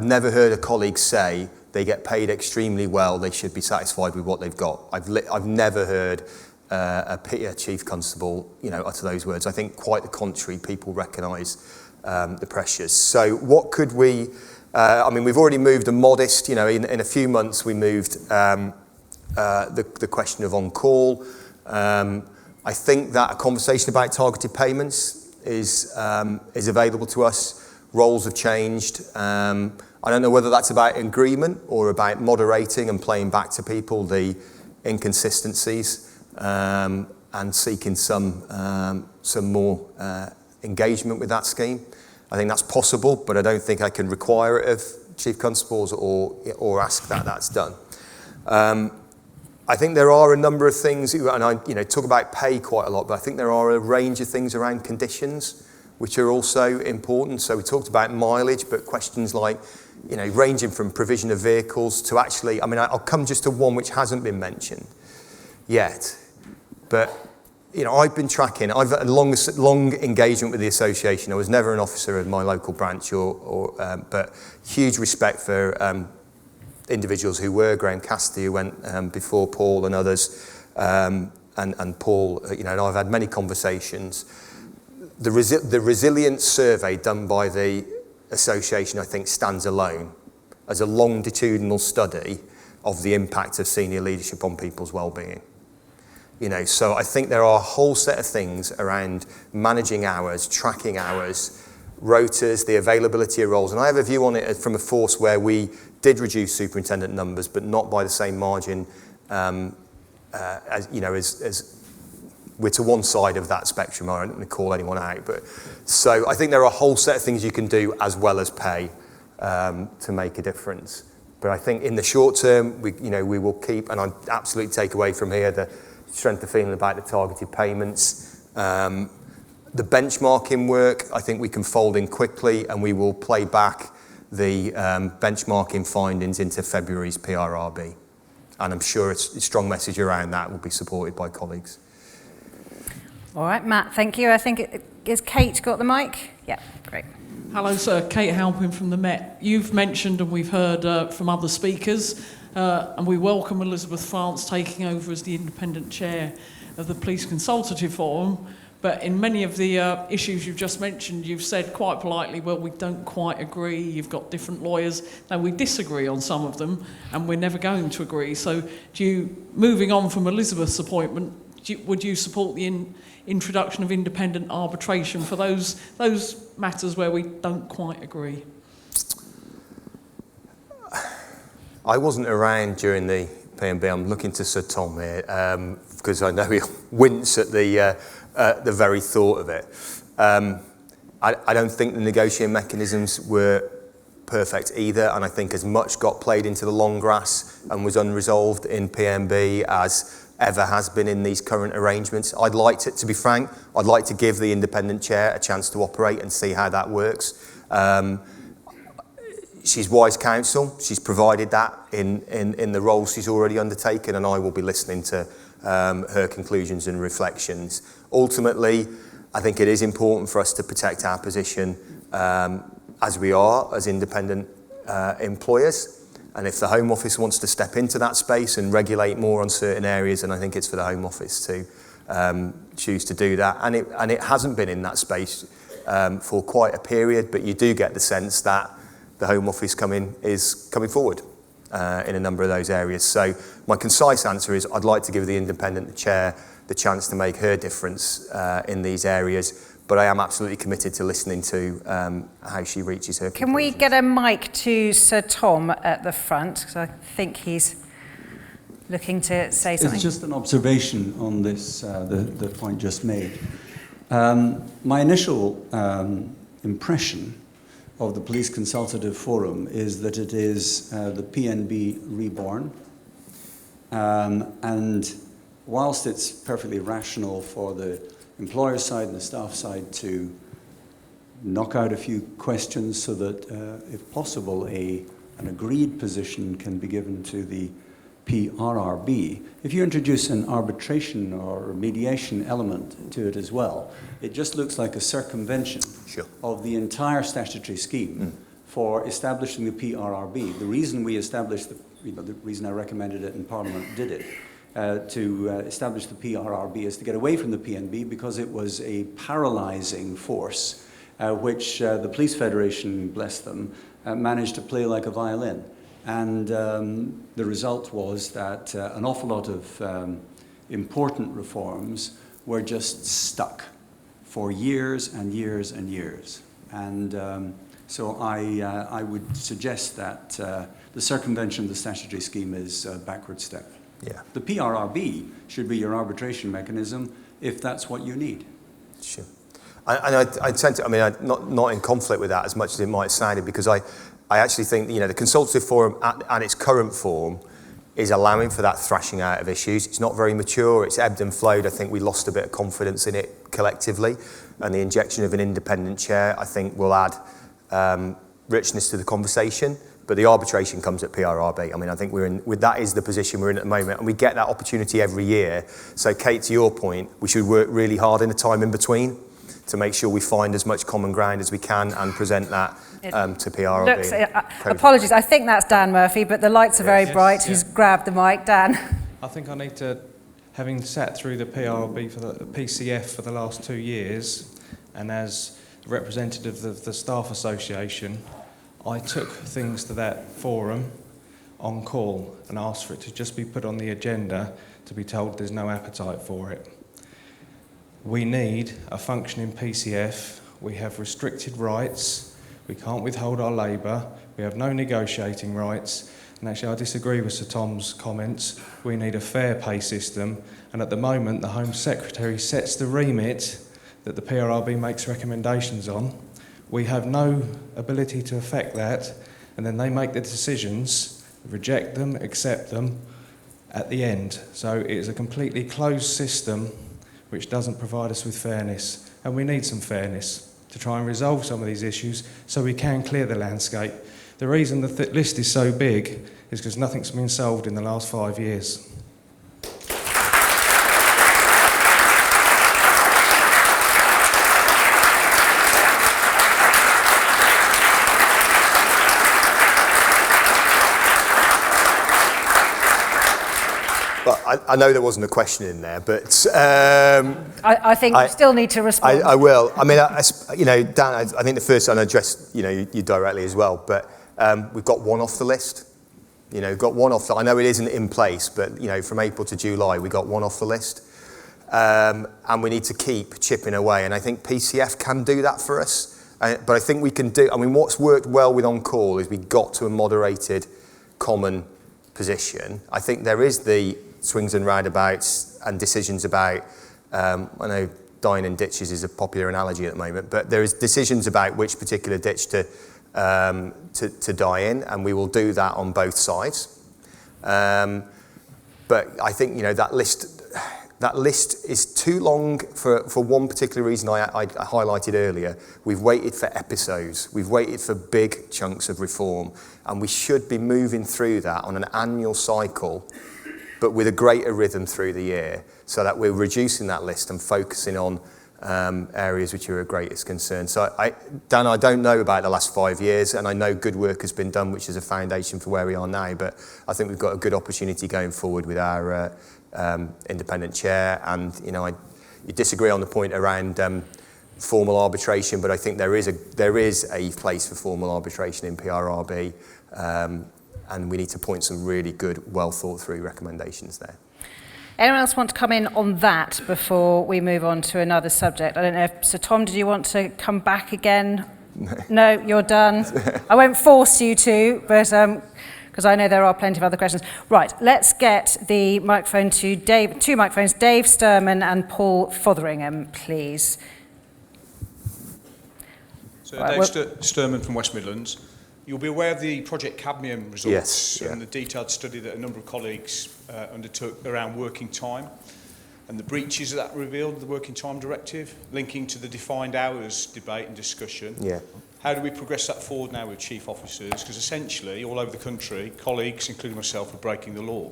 never heard a colleague say they get paid extremely well, they should be satisfied with what they've got. I've never heard a chief constable, utter those words. I think quite the contrary. People recognise the pressures. So what could we? We've already moved a modest. In a few months we moved the question of on call. I think that a conversation about targeted payments is available to us. Roles have changed. I don't know whether that's about agreement or about moderating and playing back to people the inconsistencies. And seeking some more engagement with that scheme. I think that's possible, but I don't think I can require it of chief constables or ask that that's done. I think there are a number of things, and I talk about pay quite a lot, but I think there are a range of things around conditions which are also important. So we talked about mileage, but questions like, ranging from provision of vehicles to actually, I'll come just to one which hasn't been mentioned yet. But, I've been tracking, I've had a long engagement with the association. I was never an officer of my local branch, but huge respect for individuals who were. Graham Cassidy, who went before Paul and others, and Paul, and I've had many conversations. The resilience survey done by the association, I think, stands alone as a longitudinal study of the impact of senior leadership on people's well-being. So I think there are a whole set of things around managing hours, tracking hours, rotas, the availability of roles. And I have a view on it from a force where we did reduce superintendent numbers, but not by the same margin as we're to one side of that spectrum. I don't want to call anyone out, but so I think there are a whole set of things you can do as well as pay to make a difference. But I think in the short term, we will keep, and I absolutely take away from here the strength of feeling about the targeted payments. The benchmarking work, I think we can fold in quickly, and we will play back the benchmarking findings into February's PRRB. And I'm sure a strong message around that will be supported by colleagues. All right, Matt, thank you. I think, is Kate got the mic? Yeah, great. Hello, sir. Kate Halpin from the Met. You've mentioned, and we've heard from other speakers, and we welcome Elizabeth France taking over as the independent chair of the Police Consultative Forum. But in many of the issues you've just mentioned, you've said quite politely, well, we don't quite agree, you've got different lawyers. Now, we disagree on some of them, and we're never going to agree. So, moving on from Elizabeth's appointment, would you support the introduction of independent arbitration for those matters where we don't quite agree? I wasn't around during the P&B. I'm looking to Sir Tom here because I know he'll wince at the very thought of it. I don't think the negotiating mechanisms were perfect either, and I think as much got played into the long grass and was unresolved in PMB as ever has been in these current arrangements. To be frank, I'd like to give the independent chair a chance to operate and see how that works. She's wise counsel. She's provided that in the role she's already undertaken, and I will be listening to her conclusions and reflections. Ultimately, I think it is important for us to protect our position as we are as independent employers. And if the Home Office wants to step into that space and regulate more on certain areas, then I think it's for the Home Office to choose to do that. And it hasn't been in that space for quite a period, but you do get the sense that the Home Office is coming forward in a number of those areas. So my concise answer is I'd like to give the independent chair the chance to make her difference in these areas. But I am absolutely committed to listening to how she reaches her conclusions. Can we get a mic to Sir Tom at the front? Because I think he's looking to say something. It's just an observation on this, the point just made. My initial impression of the Police Consultative Forum is that it is the PNB reborn. And whilst it's perfectly rational for the employer side and the staff side to knock out a few questions so that, if possible, an agreed position can be given to the PRRB. If you introduce an arbitration or mediation element to it as well, it just looks like a circumvention of the entire statutory scheme for establishing the PRRB. The reason we established, the reason I recommended it and Parliament did it, to establish the PRRB is to get away from the PNB because it was a paralysing force which the Police Federation, bless them, managed to play like a violin. And the result was that an awful lot of important reforms were just stuck for years and years and years. And so I would suggest that the circumvention of the statutory scheme is a backward step. Yeah. The PRRB should be your arbitration mechanism if that's what you need. Sure. I tend to, I'm not in conflict with that as much as it might sound, because I actually think, the Consultative Forum at its current form is allowing for that thrashing out of issues. It's not very mature, it's ebbed and flowed. I think we lost a bit of confidence in it collectively, and the injection of an independent chair, I think, will add richness to the conversation. But the arbitration comes at PRRB. I think that is the position we're in at the moment, and we get that opportunity every year. So, Kate, to your point, we should work really hard in the time in between to make sure we find as much common ground as we can and present that to PRRB. Apologies, I think that's Dan Murphy, but the lights are very bright. He's grabbed the mic. Dan. I think I need to, having sat through the PRRB for the PCF for the last 2 years, and as representative of the Staff Association, I took things to that forum on call and asked for it to just be put on the agenda to be told there's no appetite for it. We need a functioning PCF we have restricted rights, we can't withhold our labour, we have no negotiating rights, and actually I disagree with Sir Tom's comments. We need a fair pay system, and at the moment the Home Secretary sets the remit that the PRRB makes recommendations on. We have no ability to affect that, and then they make the decisions, reject them, accept them at the end. So it is a completely closed system which doesn't provide us with fairness, and we need some fairness to try and resolve some of these issues so we can clear the landscape. The reason the list is so big is because nothing's been solved in the last 5 years. Well, I know there wasn't a question in there, but I think you still need to respond. I will. I mean, Dan, I think the first time I addressed, you directly as well, but we've got one off the list. Got one off. I know it isn't in place, but from April to July, we got one off the list, and we need to keep chipping away. And I think PCF can do that for us. But I think we can do. I mean, what's worked well with On Call is we got to a moderated, common position. I think there is the swings and roundabouts and decisions about. I know dying in ditches is a popular analogy at the moment, but there is decisions about which particular ditch to die in, and we will do that on both sides. But I think that list is too long for one particular reason I highlighted earlier. We've waited for episodes, we've waited for big chunks of reform, and we should be moving through that on an annual cycle, but with a greater rhythm through the year, so that we're reducing that list and focusing on areas which are of greatest concern. So, Dan, I don't know about the last 5 years, and I know good work has been done, which is a foundation for where we are now, but I think we've got a good opportunity going forward with our independent chair. And, you disagree on the point around formal arbitration, but I think there is a place for formal arbitration in PRRB, and we need to point some really good, well thought through recommendations there. Anyone else want to come in on that before we move on to another subject? I don't know if Sir Tom, did you want to come back again? No, you're done. I won't force you to, but because I know there are plenty of other questions. Right, let's get the microphone to Dave. Two microphones, Dave Sturman and Paul Fotheringham, please. So right, Dave Sturman from West Midlands. You'll be aware of the Project Cadmium results. Yes, yeah. And the detailed study that a number of colleagues undertook around working time and the breaches that revealed the working time directive, linking to the defined hours debate and discussion. Yeah. How do we progress that forward now with chief officers? Because essentially, all over the country, colleagues, including myself, are breaking the law.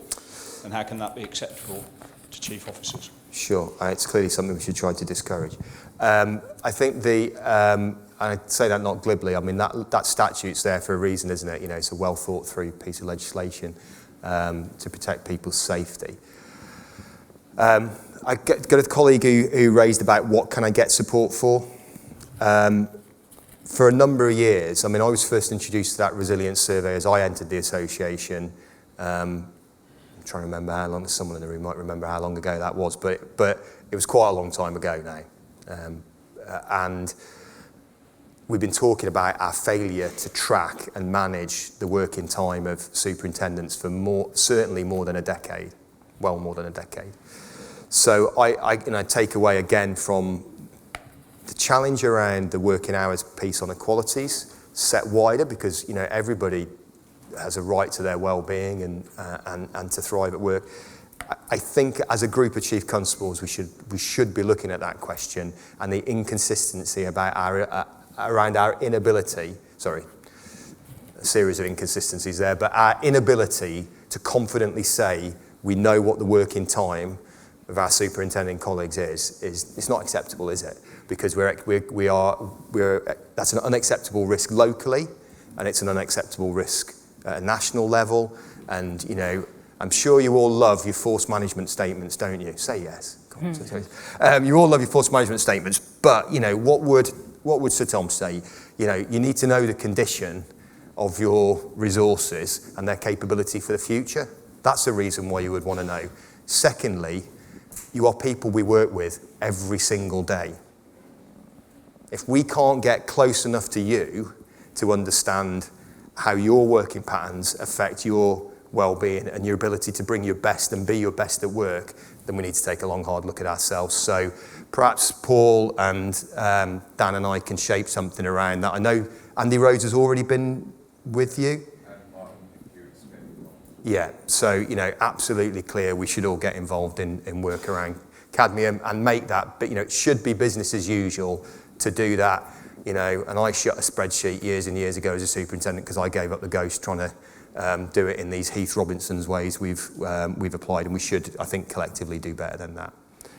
And how can that be acceptable to chief officers? Sure, it's clearly something we should try to discourage. I think I say that not glibly, I mean that statute's there for a reason, isn't it? It's a well thought through piece of legislation to protect people's safety. I got a colleague who raised about what can I get support for. For a number of years, I mean I was first introduced to that resilience survey as I entered the association. I'm trying to remember how long, someone in the room might remember how long ago that was, but it was quite a long time ago now. And we've been talking about our failure to track and manage the working time of superintendents for certainly more than a decade, well more than a decade. So I take away again from the challenge around the working hours piece on equalities, set wider, because everybody has a right to their well-being and to thrive at work. I think as a group of chief constables, we should be looking at that question and the inconsistency about around our inability, a series of inconsistencies there, but our inability to confidently say we know what the working time of our superintending colleagues is it's not acceptable, is it? Because that's an unacceptable risk locally, and it's an unacceptable risk at a national level. And I'm sure you all love your force management statements, don't you? Say yes. You all love your force management statements, but what would Sir Tom say? You need to know the condition of your resources and their capability for the future. That's the reason why you would want to know. Secondly, you are people we work with every single day. If we can't get close enough to you to understand how your working patterns affect your well-being and your ability to bring your best and be your best at work, then we need to take a long, hard look at ourselves. So perhaps Paul and Dan and I can shape something around that. I know Andy Rhodes has already been with you. Yeah, so, you know, absolutely clear we should all get involved in work around cadmium and make that, but, you know, it should be business as usual to do that, you know, and I shut a spreadsheet years and years ago as a superintendent because I gave up the ghost trying to do it in these Heath Robinson's ways we've applied, and we should, I think, collectively do better than that.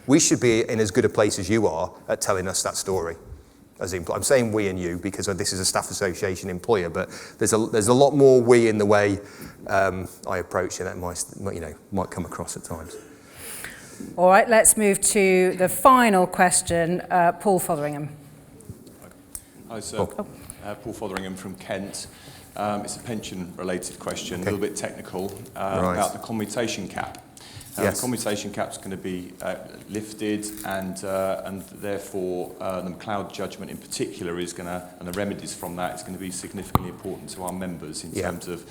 We should be in as good a place as you are at telling us that story. I'm saying we and you because this is a staff association employer, but there's a lot more we in the way I approach it that might come across at times. All right, let's move to the final question. Paul Fotheringham. Hi, sir. Paul Fotheringham from Kent. It's a pension-related question, a little bit technical, about the commutation cap. Yes. The commutation cap is going to be lifted, and therefore the McLeod judgment in particular is going to, and the remedies from that is going to be significantly important to our members in terms of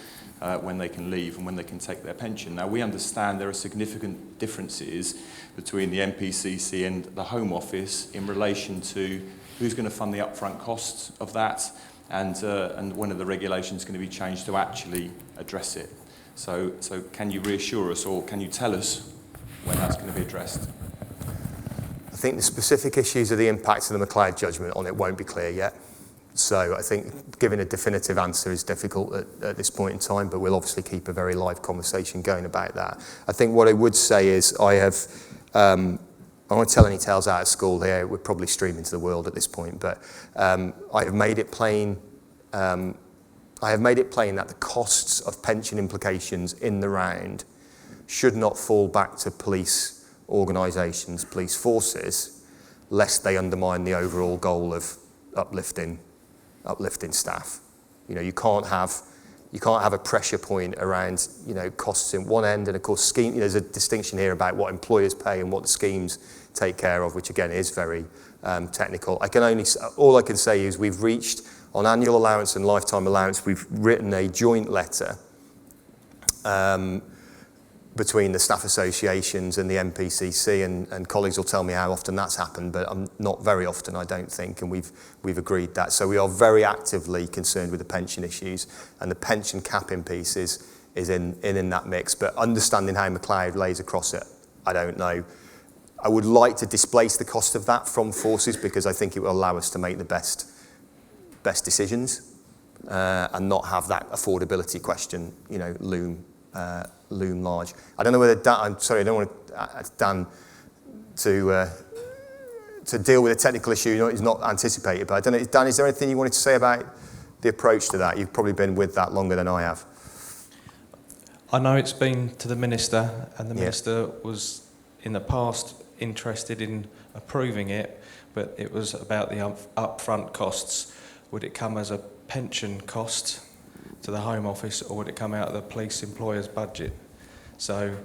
when they can leave and when they can take their pension. Now, we understand there are significant differences between the NPCC and the Home Office in relation to who's going to fund the upfront costs of that, and when are the regulations going to be changed to actually address it. So can you reassure us, or can you tell us when that's going to be addressed? I think the specific issues of the impact of the McLeod judgment on it won't be clear yet. So I think giving a definitive answer is difficult at this point in time, but we'll obviously keep a very live conversation going about that. I think what I would say is I won't tell any tales out of school here. We're probably streaming to the world at this point, but I have made it plain that the costs of pension implications in the round should not fall back to police organisations, police forces, lest they undermine the overall goal of uplifting staff. You know, you can't have a pressure point around, you know, costs in one end, and of course there's a distinction here about what employers pay and what the schemes take care of, which again is very technical. All I can say is we've reached on annual allowance and lifetime allowance, we've written a joint letter between the staff associations and the NPCC, and colleagues will tell me how often that's happened, but not very often, I don't think, and we've agreed that. So we are very actively concerned with the pension issues, and the pension capping piece is in that mix, but understanding how McLeod lays across it, I don't know. I would like to displace the cost of that from forces because I think it will allow us to make the best decisions and not have that affordability question, you know, loom large. I don't know whether Dan, I'm sorry, I don't want Dan to deal with a technical issue, you know, is not anticipated, but I don't know, Dan, is there anything you wanted to say about the approach to that? You've probably been with that longer than I have. I know it's been to the Minister, and the Minister was in the past interested in approving it, but it was about the upfront costs. Would it come as a pension cost to the Home Office, or would it come out of the police employer's budget? So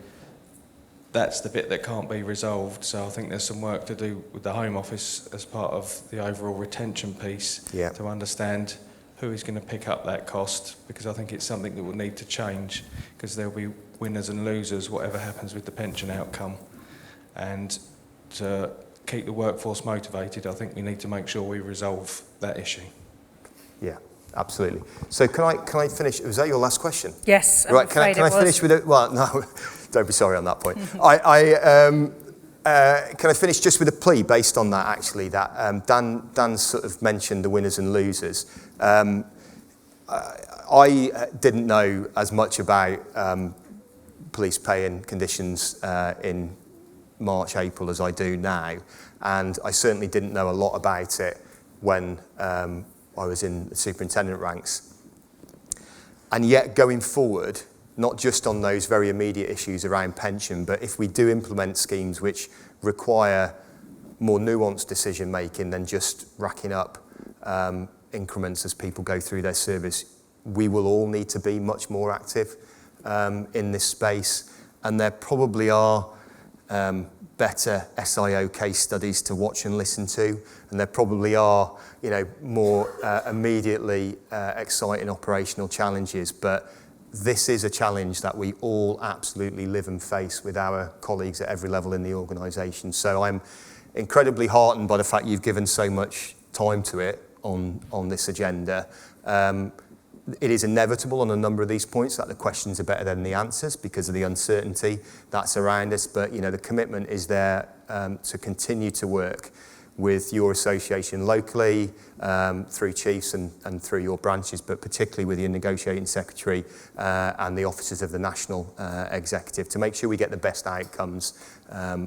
that's the bit that can't be resolved. So I think there's some work to do with the Home Office as part of the overall retention piece to understand who is going to pick up that cost, because I think it's something that will need to change, because there'll be winners and losers whatever happens with the pension outcome. And to keep the workforce motivated, I think we need to make sure we resolve that issue. Yeah, absolutely. So can I finish? Was that your last question? Yes. Right. Can I finish with it? Well, no, don't be sorry on that point. Can I finish just with a plea based on that? Actually, that Dan sort of mentioned the winners and losers. I didn't know as much about police pay and conditions in March, April as I do now, and I certainly didn't know a lot about it when I was in the superintendent ranks. And yet going forward, not just on those very immediate issues around pension, but if we do implement schemes which require more nuanced decision making than just racking up increments as people go through their service, we will all need to be much more active in this space. And there probably are better SIO case studies to watch and listen to, and there probably are, more immediately exciting operational challenges, but this is a challenge that we all absolutely live and face with our colleagues at every level in the organisation. So I'm incredibly heartened by the fact you've given so much time to it on this agenda. It is inevitable on a number of these points that the questions are better than the answers because of the uncertainty that's around us, but the commitment is there to continue to work with your association locally, through chiefs and through your branches, but particularly with your negotiating secretary and the officers of the national executive to make sure we get the best outcomes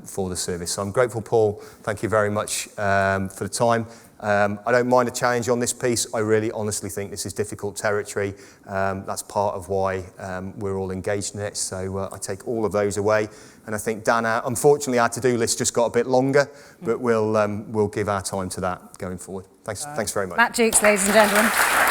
for the service. So I'm grateful, Paul. Thank you very much for the time. I don't mind a challenge on this piece. I really honestly think this is difficult territory. That's part of why we're all engaged in it. So I take all of those away. And I think, Dan, unfortunately, our to-do list just got a bit longer, but we'll give our time to that going forward. Thanks very much. Matt Jukes, ladies and gentlemen.